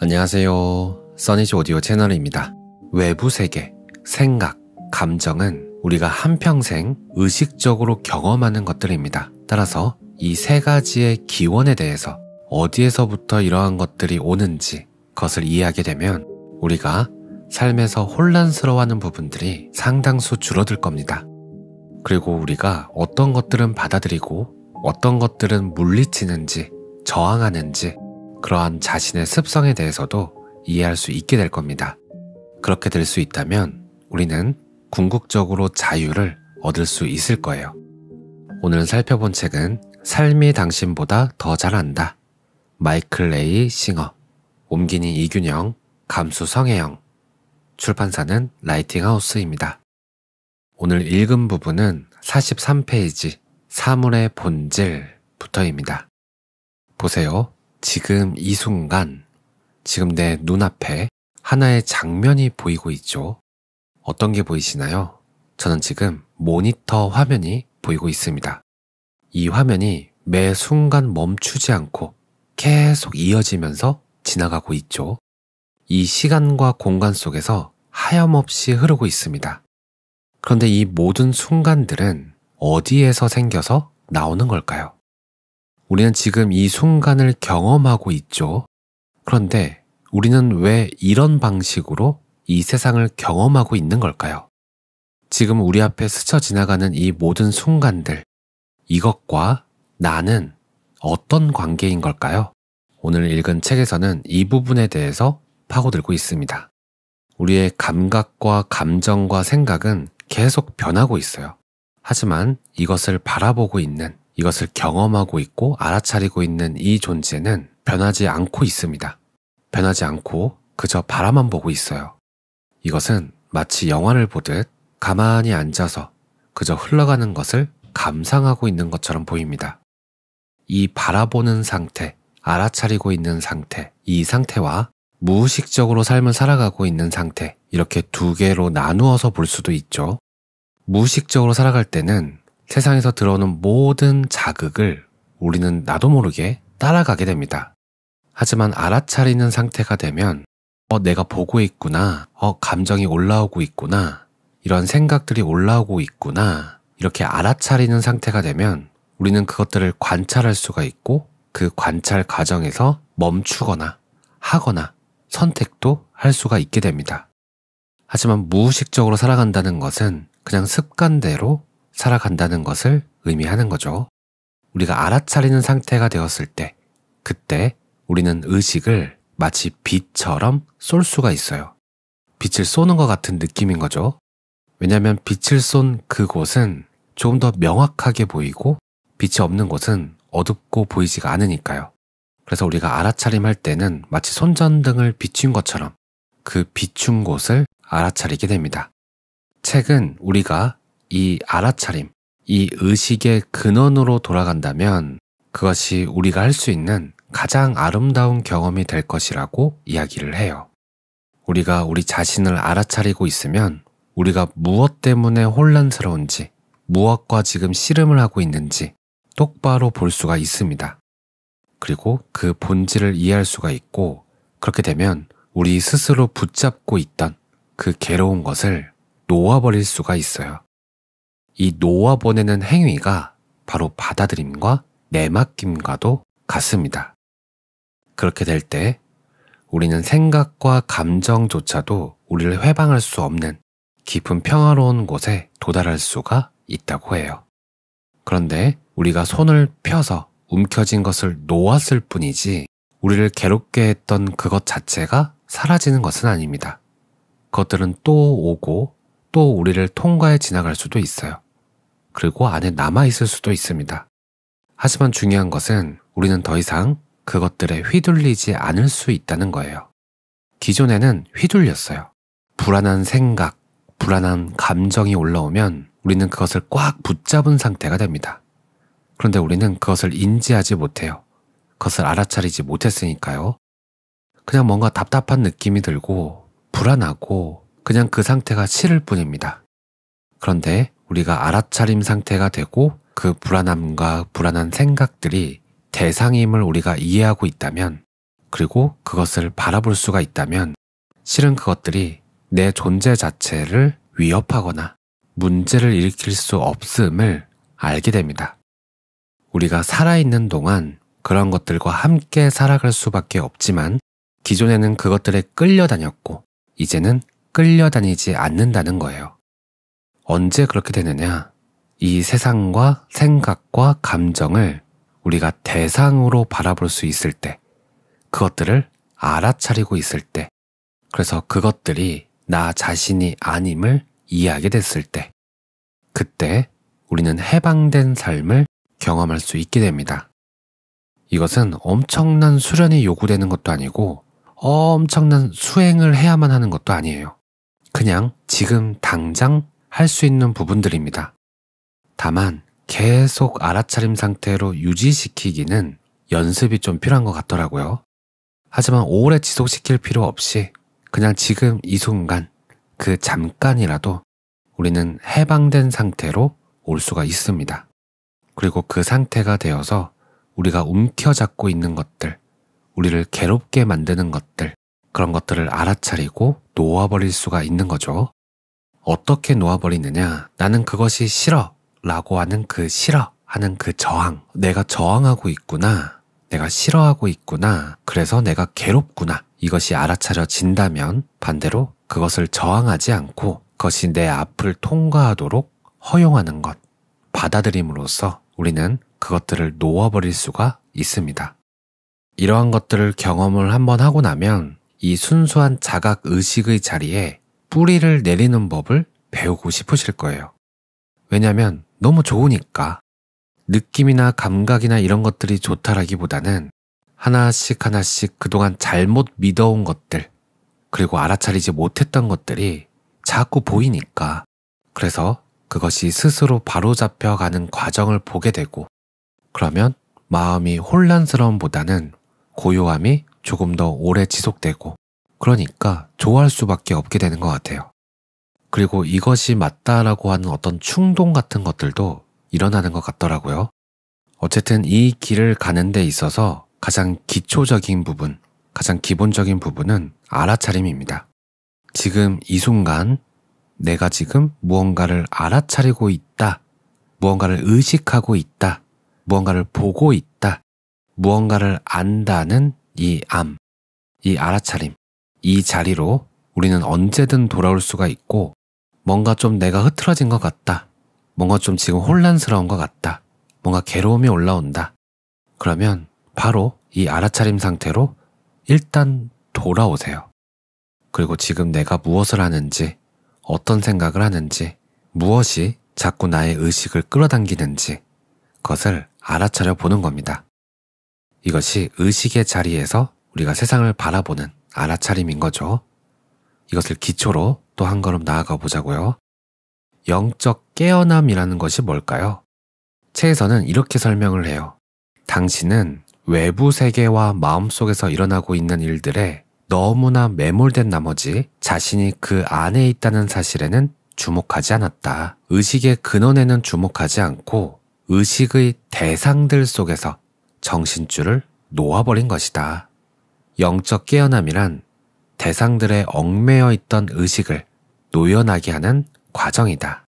안녕하세요. 써니즈 오디오 채널입니다. 외부 세계, 생각, 감정은 우리가 한평생 의식적으로 경험하는 것들입니다. 따라서 이 세 가지의 기원에 대해서 어디에서부터 이러한 것들이 오는지 그것을 이해하게 되면 우리가 삶에서 혼란스러워하는 부분들이 상당수 줄어들 겁니다. 그리고 우리가 어떤 것들은 받아들이고 어떤 것들은 물리치는지 저항하는지 그러한 자신의 습성에 대해서도 이해할 수 있게 될 겁니다. 그렇게 될 수 있다면 우리는 궁극적으로 자유를 얻을 수 있을 거예요. 오늘 살펴본 책은 삶이 당신보다 더 잘한다. 마이클 레이 싱어, 옮기니 이균영, 감수 성혜영, 출판사는 라이팅하우스입니다. 오늘 읽은 부분은 43페이지 사물의 본질부터입니다. 보세요. 지금 이 순간, 지금 내 눈앞에 하나의 장면이 보이고 있죠. 어떤 게 보이시나요? 저는 지금 모니터 화면이 보이고 있습니다. 이 화면이 매 순간 멈추지 않고 계속 이어지면서 지나가고 있죠. 이 시간과 공간 속에서 하염없이 흐르고 있습니다. 그런데 이 모든 순간들은 어디에서 생겨서 나오는 걸까요? 우리는 지금 이 순간을 경험하고 있죠. 그런데 우리는 왜 이런 방식으로 이 세상을 경험하고 있는 걸까요? 지금 우리 앞에 스쳐 지나가는 이 모든 순간들, 이것과 나는 어떤 관계인 걸까요? 오늘 읽은 책에서는 이 부분에 대해서 파고들고 있습니다. 우리의 감각과 감정과 생각은 계속 변하고 있어요. 하지만 이것을 바라보고 있는, 이것을 경험하고 있고 알아차리고 있는 이 존재는 변하지 않고 있습니다. 변하지 않고 그저 바라만 보고 있어요. 이것은 마치 영화를 보듯 가만히 앉아서 그저 흘러가는 것을 감상하고 있는 것처럼 보입니다. 이 바라보는 상태, 알아차리고 있는 상태, 이 상태와 무의식적으로 삶을 살아가고 있는 상태, 이렇게 두 개로 나누어서 볼 수도 있죠. 무의식적으로 살아갈 때는 세상에서 들어오는 모든 자극을 우리는 나도 모르게 따라가게 됩니다. 하지만 알아차리는 상태가 되면 내가 보고 있구나, 감정이 올라오고 있구나, 이런 생각들이 올라오고 있구나, 이렇게 알아차리는 상태가 되면 우리는 그것들을 관찰할 수가 있고 그 관찰 과정에서 멈추거나 하거나 선택도 할 수가 있게 됩니다. 하지만 무의식적으로 살아간다는 것은 그냥 습관대로 살아간다는 것을 의미하는 거죠. 우리가 알아차리는 상태가 되었을 때, 그때 우리는 의식을 마치 빛처럼 쏠 수가 있어요. 빛을 쏘는 것 같은 느낌인 거죠. 왜냐하면 빛을 쏜 그곳은 조금 더 명확하게 보이고 빛이 없는 곳은 어둡고 보이지가 않으니까요. 그래서 우리가 알아차림할 때는 마치 손전등을 비춘 것처럼 그 비춘 곳을 알아차리게 됩니다. 책은 우리가 이 알아차림, 이 의식의 근원으로 돌아간다면 그것이 우리가 할 수 있는 가장 아름다운 경험이 될 것이라고 이야기를 해요. 우리가 우리 자신을 알아차리고 있으면 우리가 무엇 때문에 혼란스러운지, 무엇과 지금 씨름을 하고 있는지 똑바로 볼 수가 있습니다. 그리고 그 본질을 이해할 수가 있고, 그렇게 되면 우리 스스로 붙잡고 있던 그 괴로운 것을 놓아버릴 수가 있어요. 이 놓아보내는 행위가 바로 받아들임과 내맡김과도 같습니다. 그렇게 될 때 우리는 생각과 감정조차도 우리를 회방할 수 없는 깊은 평화로운 곳에 도달할 수가 있다고 해요. 그런데 우리가 손을 펴서 움켜진 것을 놓았을 뿐이지 우리를 괴롭게 했던 그것 자체가 사라지는 것은 아닙니다. 그것들은 또 오고 또 우리를 통과해 지나갈 수도 있어요. 그리고 안에 남아있을 수도 있습니다. 하지만 중요한 것은 우리는 더 이상 그것들에 휘둘리지 않을 수 있다는 거예요. 기존에는 휘둘렸어요. 불안한 생각, 불안한 감정이 올라오면 우리는 그것을 꽉 붙잡은 상태가 됩니다. 그런데 우리는 그것을 인지하지 못해요. 그것을 알아차리지 못했으니까요. 그냥 뭔가 답답한 느낌이 들고 불안하고 그냥 그 상태가 싫을 뿐입니다. 그런데 우리가 알아차림 상태가 되고 그 불안함과 불안한 생각들이 대상임을 우리가 이해하고 있다면, 그리고 그것을 바라볼 수가 있다면 실은 그것들이 내 존재 자체를 위협하거나 문제를 일으킬 수 없음을 알게 됩니다. 우리가 살아있는 동안 그런 것들과 함께 살아갈 수밖에 없지만 기존에는 그것들에 끌려다녔고 이제는 끌려다니지 않는다는 거예요. 언제 그렇게 되느냐? 이 세상과 생각과 감정을 우리가 대상으로 바라볼 수 있을 때, 그것들을 알아차리고 있을 때, 그래서 그것들이 나 자신이 아님을 이해하게 됐을 때, 그때 우리는 해방된 삶을 경험할 수 있게 됩니다. 이것은 엄청난 수련이 요구되는 것도 아니고 엄청난 수행을 해야만 하는 것도 아니에요. 그냥 지금 당장 할 수 있는 부분들입니다. 다만 계속 알아차림 상태로 유지시키기는 연습이 좀 필요한 것 같더라고요. 하지만 오래 지속시킬 필요 없이 그냥 지금 이 순간 그 잠깐이라도 우리는 해방된 상태로 올 수가 있습니다. 그리고 그 상태가 되어서 우리가 움켜잡고 있는 것들, 우리를 괴롭게 만드는 것들, 그런 것들을 알아차리고 놓아버릴 수가 있는 거죠. 어떻게 놓아버리느냐? 나는 그것이 싫어 라고 하는 그 싫어 하는 그 저항, 내가 저항하고 있구나, 내가 싫어하고 있구나, 그래서 내가 괴롭구나, 이것이 알아차려진다면 반대로 그것을 저항하지 않고 그것이 내 앞을 통과하도록 허용하는 것, 받아들임으로써 우리는 그것들을 놓아버릴 수가 있습니다. 이러한 것들을 경험을 한번 하고 나면 이 순수한 자각 의식의 자리에 뿌리를 내리는 법을 배우고 싶으실 거예요. 왜냐하면 너무 좋으니까. 느낌이나 감각이나 이런 것들이 좋다라기보다는 하나씩 하나씩 그동안 잘못 믿어온 것들, 그리고 알아차리지 못했던 것들이 자꾸 보이니까, 그래서 그것이 스스로 바로잡혀가는 과정을 보게 되고, 그러면 마음이 혼란스러움보다는 고요함이 조금 더 오래 지속되고, 그러니까 좋아할 수밖에 없게 되는 것 같아요. 그리고 이것이 맞다라고 하는 어떤 충동 같은 것들도 일어나는 것 같더라고요. 어쨌든 이 길을 가는 데 있어서 가장 기초적인 부분, 가장 기본적인 부분은 알아차림입니다. 지금 이 순간 내가 지금 무언가를 알아차리고 있다, 무언가를 의식하고 있다, 무언가를 보고 있다, 무언가를 안다는 이 알아차림, 이 자리로 우리는 언제든 돌아올 수가 있고, 뭔가 좀 내가 흐트러진 것 같다, 뭔가 좀 지금 혼란스러운 것 같다, 뭔가 괴로움이 올라온다, 그러면 바로 이 알아차림 상태로 일단 돌아오세요. 그리고 지금 내가 무엇을 하는지, 어떤 생각을 하는지, 무엇이 자꾸 나의 의식을 끌어당기는지 그것을 알아차려 보는 겁니다. 이것이 의식의 자리에서 우리가 세상을 바라보는 알아차림인 거죠. 이것을 기초로 또 한 걸음 나아가 보자고요. 영적 깨어남이라는 것이 뭘까요? 책에서는 이렇게 설명을 해요. 당신은 외부 세계와 마음속에서 일어나고 있는 일들에 너무나 매몰된 나머지 자신이 그 안에 있다는 사실에는 주목하지 않았다. 의식의 근원에는 주목하지 않고 의식의 대상들 속에서 정신줄을 놓아버린 것이다. 영적 깨어남이란 대상들에 얽매여 있던 의식을 노연하게 하는 과정이다.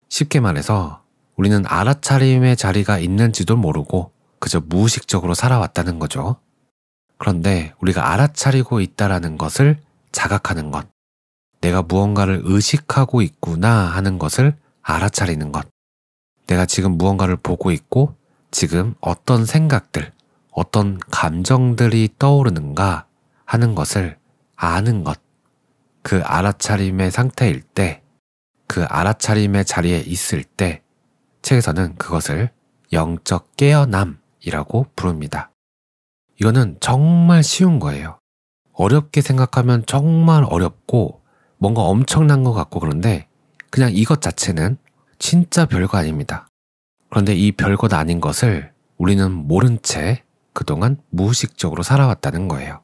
쉽게 말해서 우리는 알아차림의 자리가 있는지도 모르고 그저 무의식적으로 살아왔다는 거죠. 그런데 우리가 알아차리고 있다라는 것을 자각하는 것, 내가 무언가를 의식하고 있구나 하는 것을 알아차리는 것, 내가 지금 무언가를 보고 있고 지금 어떤 생각들, 어떤 감정들이 떠오르는가 하는 것을 아는 것, 그 알아차림의 상태일 때, 그 알아차림의 자리에 있을 때 책에서는 그것을 영적 깨어남이라고 부릅니다. 이거는 정말 쉬운 거예요. 어렵게 생각하면 정말 어렵고 뭔가 엄청난 것 같고, 그런데 그냥 이것 자체는 진짜 별거 아닙니다. 그런데 이 별것 아닌 것을 우리는 모른 채 그동안 무의식적으로 살아왔다는 거예요.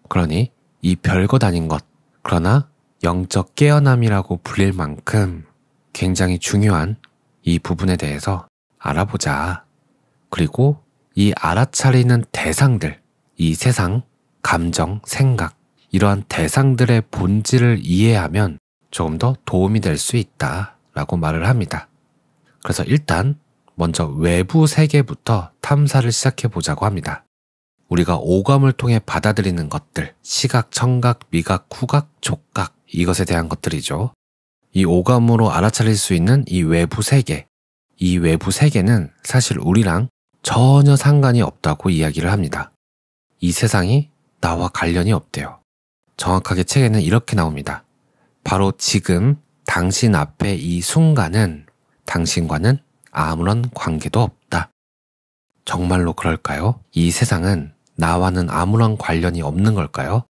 그러니 이 별것 아닌 것, 그러나 영적 깨어남이라고 불릴 만큼 굉장히 중요한 이 부분에 대해서 알아보자. 그리고 이 알아차리는 대상들, 이 세상, 감정, 생각, 이러한 대상들의 본질을 이해하면 조금 더 도움이 될 수 있다라고 말을 합니다. 그래서 일단 먼저 외부 세계부터 탐사를 시작해 보자고 합니다. 우리가 오감을 통해 받아들이는 것들, 시각, 청각, 미각, 후각, 촉각, 이것에 대한 것들이죠. 이 오감으로 알아차릴 수 있는 이 외부 세계, 이 외부 세계는 사실 우리랑 전혀 상관이 없다고 이야기를 합니다. 이 세상이 나와 관련이 없대요. 정확하게 책에는 이렇게 나옵니다. 바로 지금 당신 앞에 이 순간은 당신과는 아무런 관계도 없다. 정말로 그럴까요? 이 세상은 나와는 아무런 관련이 없는 걸까요?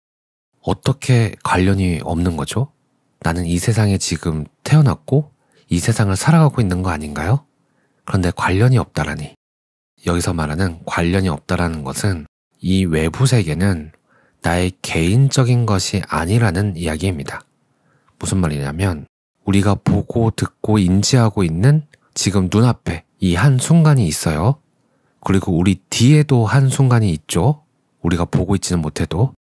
어떻게 관련이 없는 거죠? 나는 이 세상에 지금 태어났고 이 세상을 살아가고 있는 거 아닌가요? 그런데 관련이 없다라니. 여기서 말하는 관련이 없다라는 것은 이 외부 세계는 나의 개인적인 것이 아니라는 이야기입니다. 무슨 말이냐면 우리가 보고 듣고 인지하고 있는 지금 눈앞에 이 한 순간이 있어요. 그리고 우리 뒤에도 한 순간이 있죠. 우리가 보고 있지는 못해도.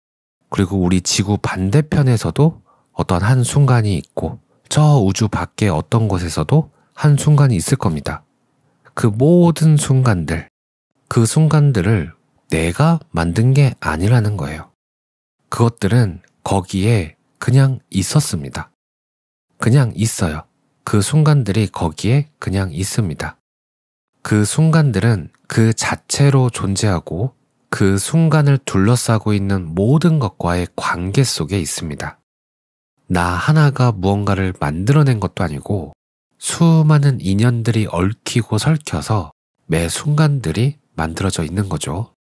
그리고 우리 지구 반대편에서도 어떤 한 순간이 있고 저 우주 밖에 어떤 곳에서도 한 순간이 있을 겁니다. 그 모든 순간들, 그 순간들을 내가 만든 게 아니라는 거예요. 그것들은 거기에 그냥 있었습니다. 그냥 있어요. 그 순간들이 거기에 그냥 있습니다. 그 순간들은 그 자체로 존재하고 그 순간을 둘러싸고 있는 모든 것과의 관계 속에 있습니다. 나 하나가 무언가를 만들어낸 것도 아니고 수많은 인연들이 얽히고 설켜서 매 순간들이 만들어져 있는 거죠.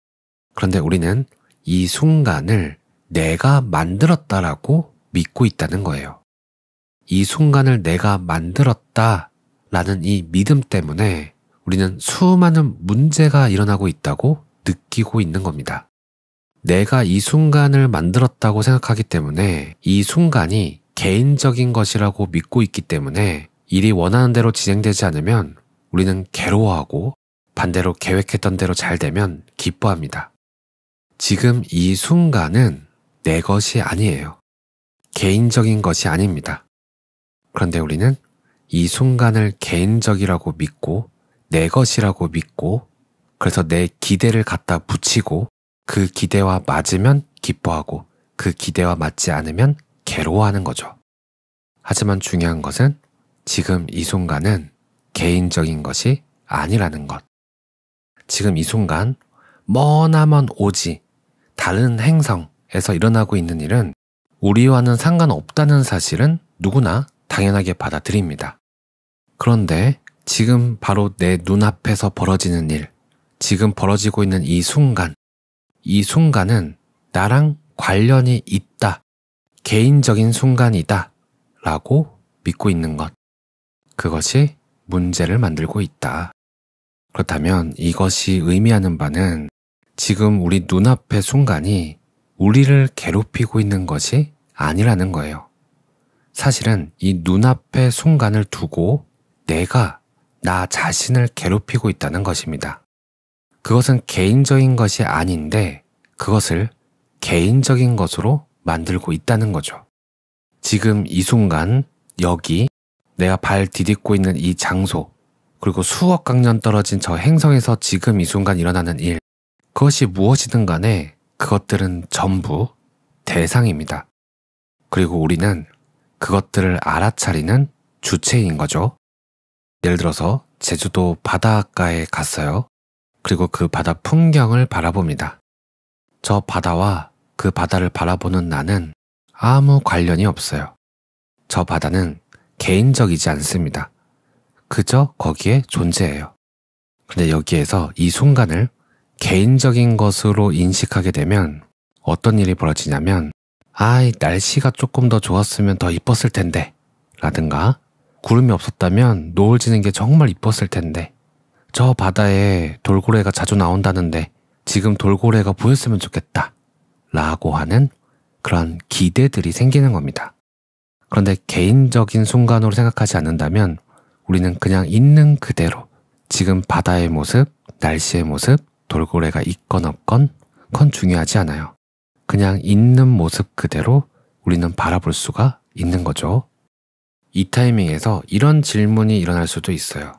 그런데 우리는 이 순간을 내가 만들었다라고 믿고 있다는 거예요. 이 순간을 내가 만들었다라는 이 믿음 때문에 우리는 수많은 문제가 일어나고 있다고 느끼고 있는 겁니다. 내가 이 순간을 만들었다고 생각하기 때문에 이 순간이 개인적인 것이라고 믿고 있기 때문에 일이 원하는 대로 진행되지 않으면 우리는 괴로워하고 반대로 계획했던 대로 잘 되면 기뻐합니다. 지금 이 순간은 내 것이 아니에요. 개인적인 것이 아닙니다. 그런데 우리는 이 순간을 개인적이라고 믿고 내 것이라고 믿고 그래서 내 기대를 갖다 붙이고 그 기대와 맞으면 기뻐하고 그 기대와 맞지 않으면 괴로워하는 거죠. 하지만 중요한 것은 지금 이 순간은 개인적인 것이 아니라는 것. 지금 이 순간 머나먼 오지 다른 행성에서 일어나고 있는 일은 우리와는 상관없다는 사실은 누구나 당연하게 받아들입니다. 그런데 지금 바로 내 눈앞에서 벌어지는 일, 지금 벌어지고 있는 이 순간은 나랑 관련이 있다, 개인적인 순간이다 라고 믿고 있는 것. 그것이 문제를 만들고 있다. 그렇다면 이것이 의미하는 바는 지금 우리 눈앞의 순간이 우리를 괴롭히고 있는 것이 아니라는 거예요. 사실은 이 눈앞의 순간을 두고 내가 나 자신을 괴롭히고 있다는 것입니다. 그것은 개인적인 것이 아닌데 그것을 개인적인 것으로 만들고 있다는 거죠. 지금 이 순간, 여기, 내가 발 디딛고 있는 이 장소, 그리고 수억 강년 떨어진 저 행성에서 지금 이 순간 일어나는 일, 그것이 무엇이든 간에 그것들은 전부 대상입니다. 그리고 우리는 그것들을 알아차리는 주체인 거죠. 예를 들어서 제주도 바닷가에 갔어요. 그리고 그 바다 풍경을 바라봅니다. 저 바다와 그 바다를 바라보는 나는 아무 관련이 없어요. 저 바다는 개인적이지 않습니다. 그저 거기에 존재해요. 근데 여기에서 이 순간을 개인적인 것으로 인식하게 되면 어떤 일이 벌어지냐면 날씨가 조금 더 좋았으면 더 이뻤을 텐데 라든가 구름이 없었다면 노을 지는 게 정말 이뻤을 텐데 저 바다에 돌고래가 자주 나온다는데 지금 돌고래가 보였으면 좋겠다 라고 하는 그런 기대들이 생기는 겁니다. 그런데 개인적인 순간으로 생각하지 않는다면 우리는 그냥 있는 그대로 지금 바다의 모습, 날씨의 모습, 돌고래가 있건 없건 그건 중요하지 않아요. 그냥 있는 모습 그대로 우리는 바라볼 수가 있는 거죠. 이 타이밍에서 이런 질문이 일어날 수도 있어요.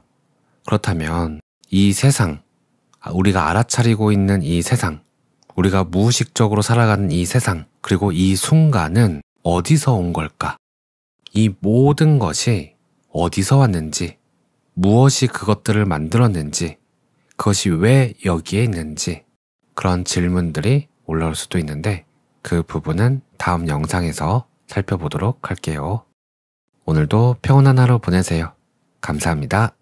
그렇다면 이 세상, 우리가 알아차리고 있는 이 세상, 우리가 무의식적으로 살아가는 이 세상, 그리고 이 순간은 어디서 온 걸까? 이 모든 것이 어디서 왔는지, 무엇이 그것들을 만들었는지, 그것이 왜 여기에 있는지, 그런 질문들이 올라올 수도 있는데 그 부분은 다음 영상에서 살펴보도록 할게요. 오늘도 평온한 하루 보내세요. 감사합니다.